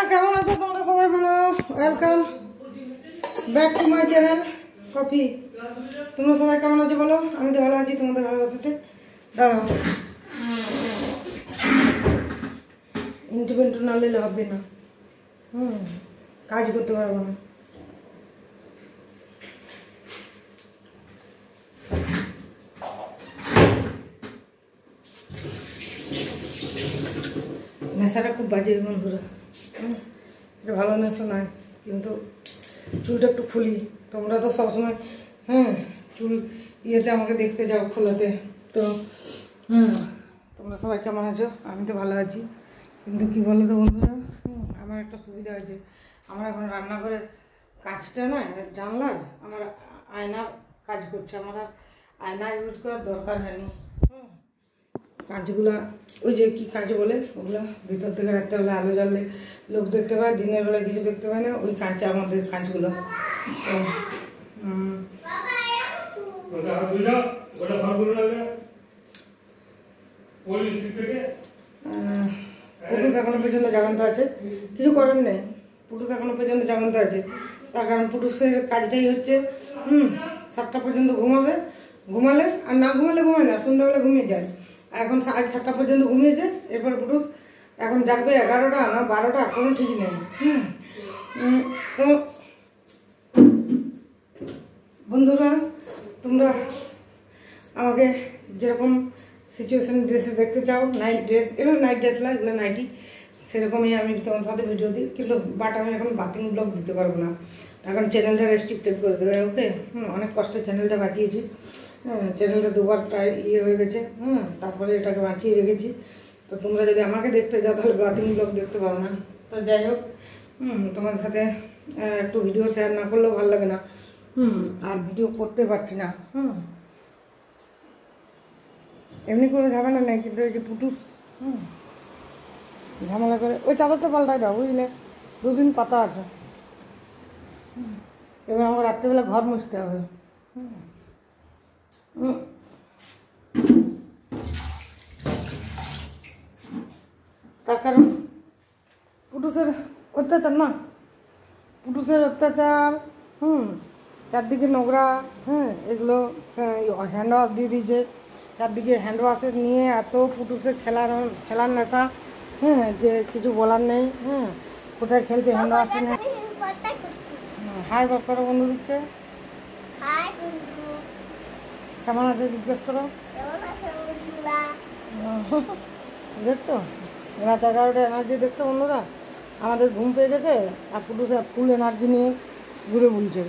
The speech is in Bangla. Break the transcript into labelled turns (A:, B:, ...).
A: কেমন আছো তোমরা সবাই বলো? Welcome back to my channel coffee. তোমরা সবাই কেমন আছো বলো? আমি তো ভালো আছি, তোমাদের ভালোবাসাতে। দাঁড়াও, ইন্টু না নিলে হবে না, কাজ করতে পারবো না। নেশাটা খুব বাজে বন্ধুরা, এটা ভালো নেশা নয়, কিন্তু চুলটা একটু খুলি। তোমরা তো সবসময় চুল ইয়েতে আমাকে দেখতে যাও খোলাতে, তো তোমরা সবাই কেমন আছো? আমি তো ভালো আছি, কিন্তু কী বলো তো বন্ধুরা, আমার একটা সুবিধা আছে। আমার এখন রান্নাঘরের কাজটা না, জানলার আমার আয়নার কাজ করছে। আমার আর আয়না ইউজ করার দরকার হয়নি। কাঁচগুলা ওই যে কী কাঁচ বলে ওগুলো ভিতর থেকে রাখতে হলে আলো জ্বাললে লোক দেখতে পায়, দিনের বেলা কিছু দেখতে পায় না, ওই কাঁচে আমাদের কাঁচগুলো। পুটুস এখনো পর্যন্ত জাগান্ত আছে, কিছু করার নেই। পুটুস এখনো পর্যন্ত জাগান্ত আছে, তার কারণ পুটুসের কাজটাই হচ্ছে 7টা পর্যন্ত ঘুমাবে, ঘুমালে আর না ঘুমালে ঘুমায় না, সন্ধ্যাবেলা ঘুমিয়ে যায়। এখন আজ 7টা পর্যন্ত ঘুমিয়েছে, এরপর পুটুস এখন জাগবে 11টা না 12টা, কোনো ঠিক নেই। তো বন্ধুরা, তোমরা আমাকে যেরকম সিচুয়েশন ড্রেসে দেখতে চাও, নাইট ড্রেস, এগুলো নাইট ড্রেস না, এগুলো নাইটি, সেরকমই আমি তোমার সাথে ভিডিও দিই। কিন্তু বাট আমি এখন বাথিং ব্লগ দিতে পারবো না, এখন চ্যানেলটা রেস্ট্রিক্টেড করে দেবে। ওকে, অনেক কষ্টে চ্যানেলটা বাঁচিয়েছি, চ্যানেলটা দুবার ইয়ে হয়ে গেছে, তারপরে এটাকে বাঁচিয়ে রেখেছি। তো তোমরা যদি আমাকে দেখতে যাও তাহলে বাথিং ব্লগ দেখতে পারো না। তো যাই হোক, তোমাদের সাথে একটু ভিডিও শেয়ার না করলেও ভালো লাগে না, আর ভিডিও করতে পারছি না। এমনি কোনো ঝামেলা নেই, কিন্তু ওই যে পুটুস ঝামেলা করে। ওই চাদরটা পাল্টায় দাও, বুঝলে, 2 দিন পাতা আছে। এবার আমার রাত্রেবেলা ঘর মুছতে হবে। তার কারণ পুটুসের অত্যাচার না, পুটুসের অত্যাচার, চারদিকে নোংরা, এগুলো হ্যান্ড ওয়াশ দিয়ে দিয়েছে চারদিকে। হ্যান্ড ওয়াশের নিয়ে এত পুটুসের খেলার নেশা, যে কিছু বলার নেই। কোথায় খেলছে হ্যান্ড ওয়াশ নিয়ে। হাই বাপ করো বন্ধুদেরকে, কেমন আছে জিজ্ঞেস করো। দেখছো রাত 11টা এনার্জি দেখছো বন্ধুরা, আমাদের ঘুম পেয়ে গেছে আর পুটুসে ফুল এনার্জি নিয়ে ঘুরে বলছে।